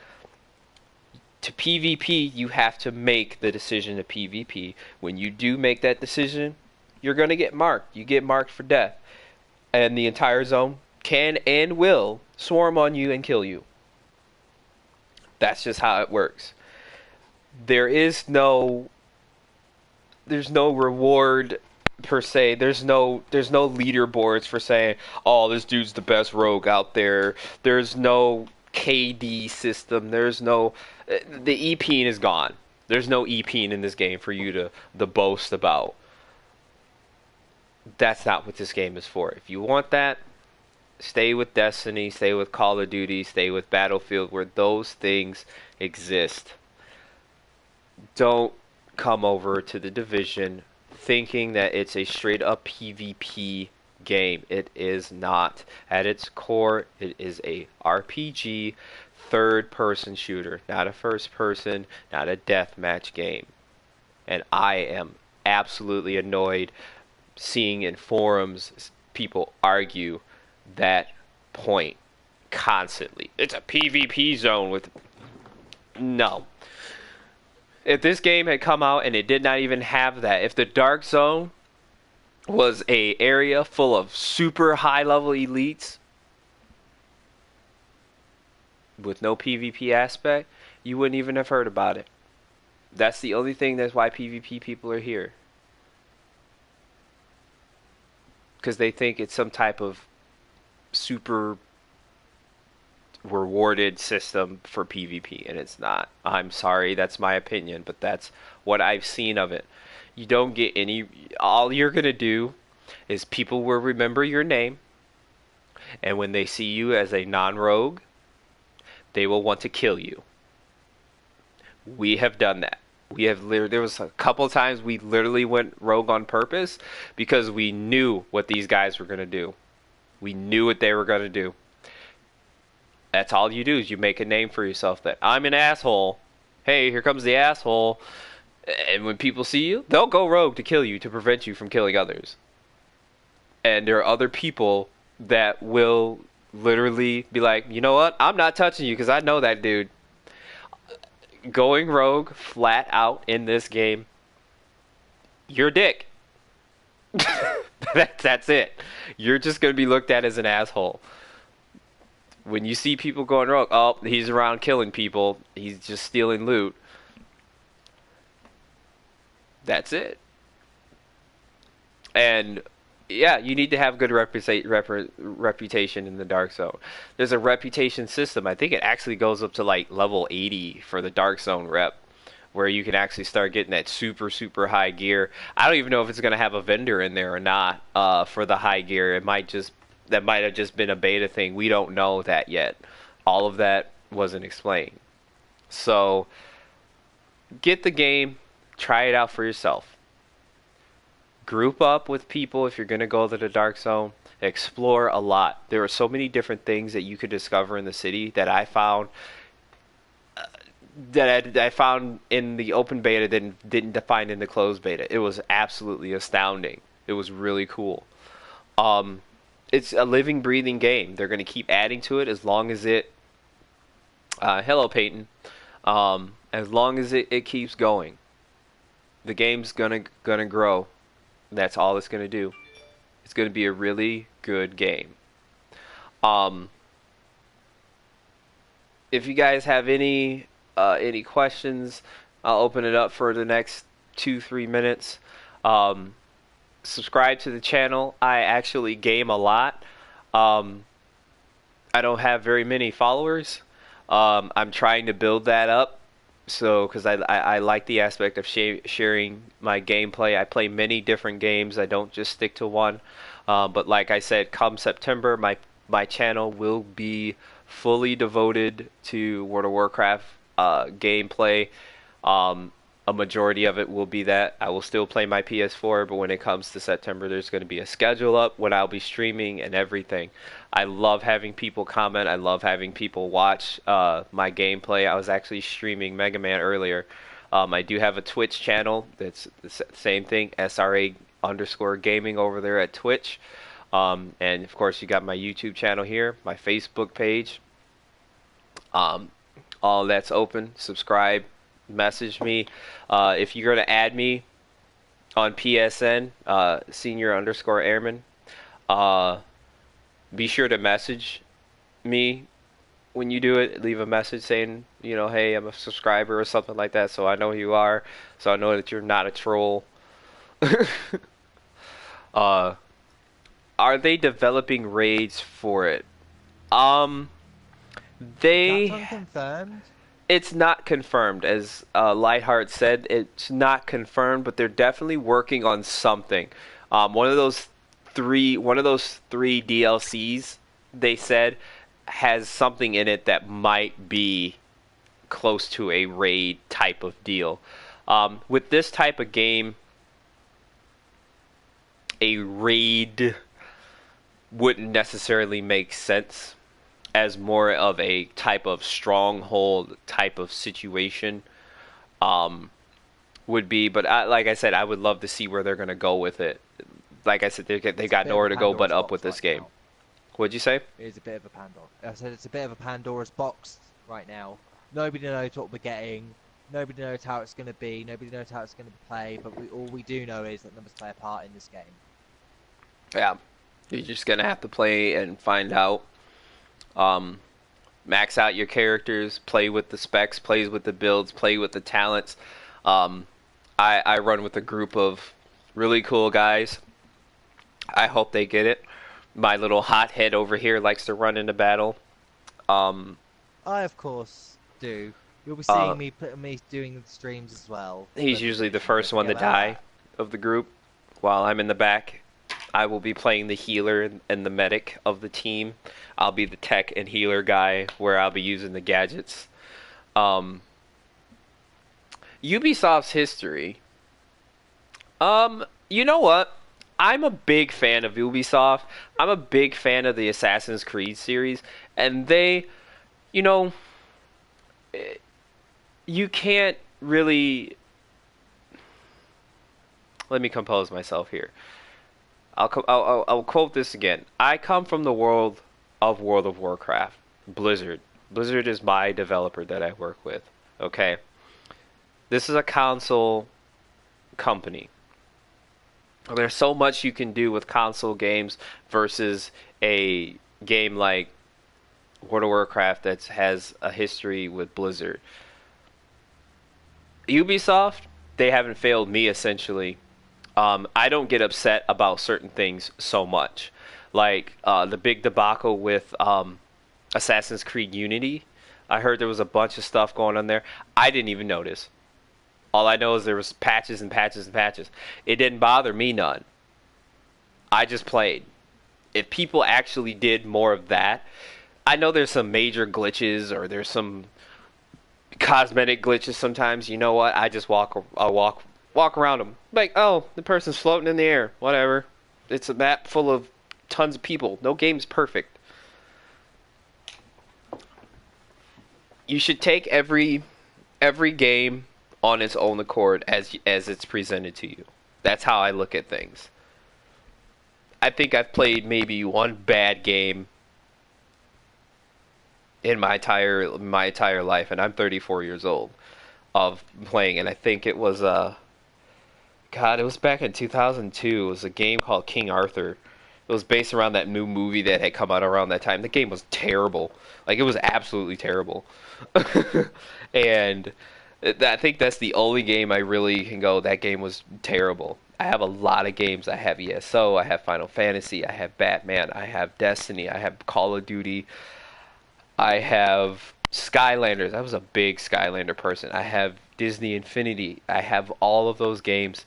To PvP, you have to make the decision to PvP. When you do make that decision, you're going to get marked. You get marked for death. And the entire zone can and will swarm on you and kill you. That's just how it works. There is no there's no reward per se. There's no leaderboards for saying, "Oh, this dude's the best rogue out there." There's no KD system. There's no the EPing is gone. There's no EPing in this game for you to boast about. That's not what this game is for. If you want that, stay with Destiny, stay with Call of Duty, stay with Battlefield, where those things exist. Don't come over to the Division thinking that it's a straight up PvP game. It is not. At its core, it is a RPG third person shooter, not a first person, not a deathmatch game. And I am absolutely annoyed seeing in forums people argue that point constantly. It's a PvP zone with no. If this game had come out and it did not even have that, if the Dark Zone was a area full of super high level elites with no PvP aspect, you wouldn't even have heard about it. That's the only thing that's why PvP people are here. Because they think it's some type of super rewarded system for PvP, and it's not. I'm sorry, that's my opinion, but that's what I've seen of it. You don't get any. All you're gonna do is people will remember your name, and when they see you as a non-rogue, they will want to kill you. We have done that. We have there was a couple of times we literally went rogue on purpose because we knew what these guys were gonna do. We knew what they were gonna do. That's all you do is you make a name for yourself that I'm an asshole. Hey, here comes the asshole. And when people see you, they'll go rogue to kill you to prevent you from killing others. And there are other people that will literally be like, you know what? I'm not touching you because I know that dude. Going rogue flat out in this game, you're a dick. That's it. You're just going to be looked at as an asshole. When you see people going rogue, oh, he's around killing people, he's just stealing loot. That's it. And yeah, you need to have good reputation in the Dark Zone. There's a reputation system. I think it actually goes up to like level 80 for the Dark Zone rep, where you can actually start getting that super, super high gear. I don't even know if it's going to have a vendor in there or not for the high gear. That might have just been a beta thing. We don't know that yet. All of that wasn't explained. So, get the game, try it out for yourself. Group up with people if you're going to go to the Dark Zone. Explore a lot. There are so many different things that you could discover in the city that I found I found in the open beta didn't find in the closed beta. It was absolutely astounding. It was really cool. It's a living, breathing game. They're going to keep adding to it as long as it. Hello, Peyton. As long as it keeps going, the game's gonna grow. That's all it's gonna do. It's gonna be a really good game. If you guys have any questions, I'll open it up for the next 2-3 minutes. Subscribe to the channel. I actually game a lot. I don't have very many followers. I'm trying to build that up, so because I like the aspect of sharing my gameplay. I play many different games. I don't just stick to one. But like I said, come September, my channel will be fully devoted to World of Warcraft gameplay. A majority of it will be that. I will still play my PS4, but when it comes to September, there's going to be a schedule up when I'll be streaming and everything. I love having people comment. I love having people watch my gameplay. I was actually streaming Mega Man earlier. I do have a Twitch channel that's the same thing, SRA_gaming over there at Twitch. And of course, you got my YouTube channel here, my Facebook page. All that's open. Subscribe. Message me if you're going to add me on PSN, senior_airman. Be sure to message me when you do it. Leave a message saying, hey, I'm a subscriber or something like that, so I know who you are, so I know that you're not a troll. Are they developing raids for it? They. That's unconfirmed. It's not confirmed, as Lightheart said. It's not confirmed, but they're definitely working on something. One of those three DLCs, they said, has something in it that might be close to a raid type of deal. With this type of game, a raid wouldn't necessarily make sense, as more of a type of stronghold type of situation would be. But like I said, I would love to see where they're going to go with it. like I said, they It's a got bit of nowhere a to go but Pandora's up with box this right game. now. What'd you say? It is a bit of a Pandora. I said it's a bit of a Pandora's box right now. Nobody knows what we're getting. Nobody knows how it's going to be. Nobody knows how it's going to play. But all we do know is that numbers play a part in this game. Yeah, you're just gonna have to play and find out. Um, Max out your characters, play with the specs, play with the builds, play with the talents. Um, I run with a group of really cool guys. I hope they get it. My little hothead over here likes to run into battle. Um, I, of course, do. You'll be uh, seeing me doing the streams as well. he's usually the first one to die of the group. While I'm in the back, I will be playing the healer and the medic of the team. I'll be the tech and healer guy where I'll be using the gadgets. Um, Ubisoft's history. You know what? I'm a big fan of Ubisoft. I'm a big fan of the Assassin's Creed series, and they, you know, you can't really. Let me compose myself here. I'll quote this again. I come from the world of World of Warcraft. Blizzard. Blizzard is my developer that I work with. Okay. This is a console company. There's so much you can do with console games versus a game like World of Warcraft that has a history with Blizzard. Ubisoft, they haven't failed me essentially. I don't get upset about certain things so much. Like the big debacle with Assassin's Creed Unity. I heard there was a bunch of stuff going on there. I didn't even notice. All I know is there was patches and patches and patches. It didn't bother me none. I just played. If people actually did more of that, I know there's some major glitches or there's some cosmetic glitches sometimes. You know what? I'll walk around them. Like, oh, the person's floating in the air. Whatever. It's a map full of tons of people. No game's perfect. You should take every game on its own accord as it's presented to you. That's how I look at things. I think I've played maybe one bad game in my entire life, and I'm 34 years old of playing, and I think it was God, it was back in 2002. It was a game called King Arthur. It was based around that new movie that had come out around that time. The game was terrible. Like, it was absolutely terrible. And I think that's the only game I really can go, that game was terrible. I have a lot of games. I have ESO, I have Final Fantasy, I have Batman, I have Destiny, I have Call of Duty, I have Skylanders. I was a big Skylander person. I have Disney Infinity. I have all of those games.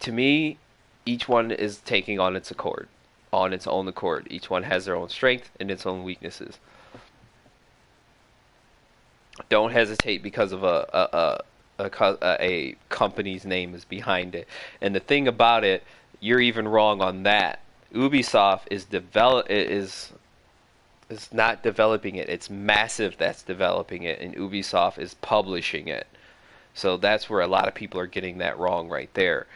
To me, each one is taking on its accord, on its own accord. Each one has their own strength and its own weaknesses. Don't hesitate because of a company's name is behind it. And the thing about it, you're even wrong on that. Ubisoft is not developing it. It's Massive that's developing it, and Ubisoft is publishing it. So that's where a lot of people are getting that wrong right there.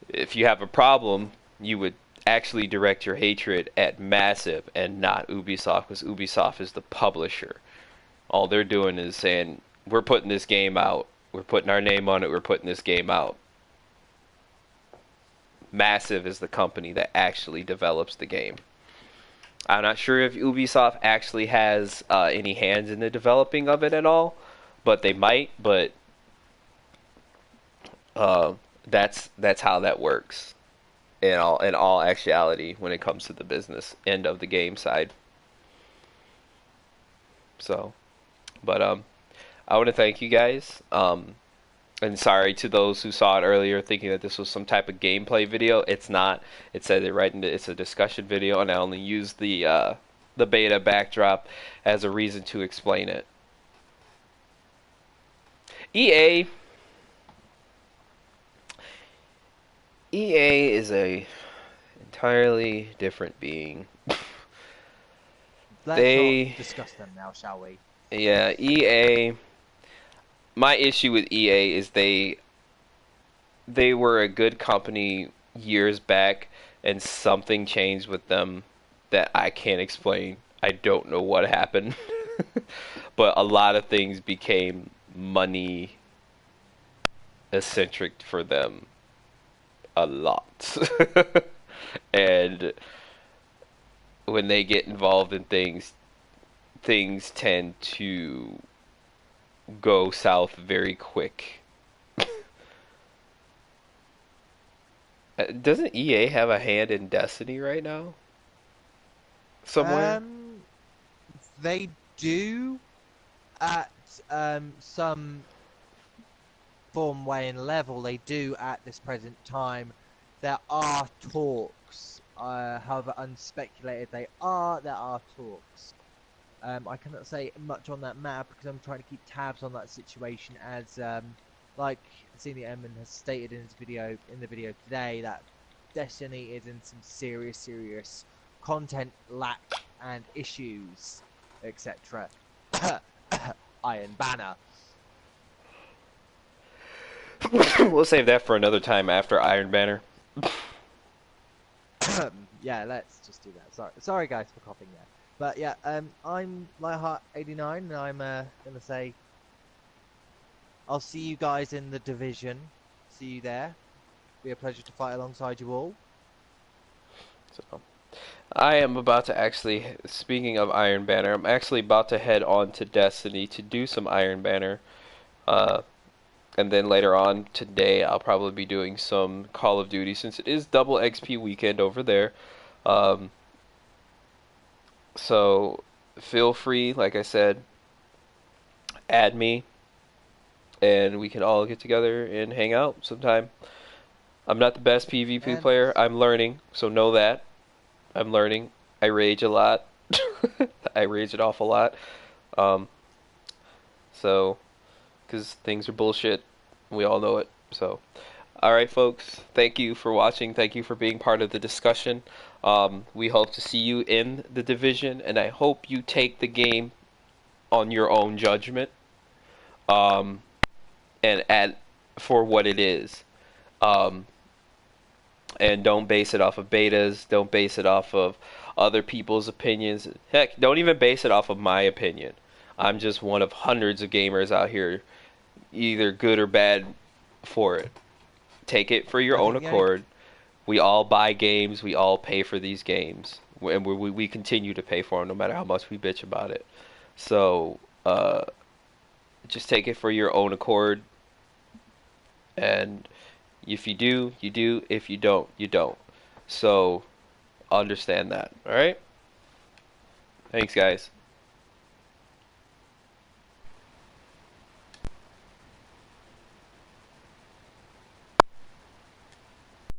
If you have a problem, you would actually direct your hatred at Massive and not Ubisoft, because Ubisoft is the publisher. All they're doing is saying, we're putting this game out. We're putting our name on it. We're putting this game out. Massive is the company that actually develops the game. I'm not sure if Ubisoft actually has any hands in the developing of it at all, but they might. But that's how that works in all actuality when it comes to the business end of the game side. So, but I want to thank you guys. And sorry to those who saw it earlier thinking that this was some type of gameplay video. It's not. It said it right in it's a discussion video, and I only used the beta backdrop as a reason to explain it. EA EA is a entirely different being. Let's They not discuss them now, shall we? Yeah, EA. My issue with EA is they they were a good company years back, and something changed with them that I can't explain. I don't know what happened, but a lot of things became money eccentric for them a lot. And when they get involved in things, things tend to go south very quick. Doesn't EA have a hand in Destiny right now? Somewhere? Um, they do at some form, way, and level. They do at this present time. There are talks. However unspeculated they are, there are talks. I cannot say much on that matter because I'm trying to keep tabs on that situation as, like Senior Edmund has stated in his video, in the video today, that Destiny is in some serious content lack and issues, etc. Iron Banner. We'll save that for another time after Iron Banner. Yeah, let's just do that. Sorry guys for coughing there. But yeah, I'm Lightheart89, and I'm gonna say I'll see you guys in the division. See you there. Be a pleasure to fight alongside you all. So, I am about to actually, speaking of Iron Banner, I'm actually about to head on to Destiny to do some Iron Banner. Uh, and then later on today, I'll probably be doing some Call of Duty since it is double XP weekend over there. Um, so feel free, like I said, add me, and we can all get together and hang out sometime. I'm not the best PvP And player. I'm learning, so know that. I'm learning. I rage a lot. I rage it off a lot. Um, so, because things are bullshit. We all know it. So, alright, folks. Thank you for watching. Thank you for being part of the discussion. We hope to see you in the division, and I hope you take the game on your own judgment. Um, and at for what it is. Um, and don't base it off of betas. Don't base it off of other people's opinions. Heck, don't even base it off of my opinion. I'm just one of hundreds of gamers out here, either good or bad for it. Take it for your I own think the only accord. We all buy games. We all pay for these games, and we continue to pay for them no matter how much we bitch about it. So just take it for your own accord, and if you do, you do. If you don't, you don't. So understand that. All right. Thanks, guys.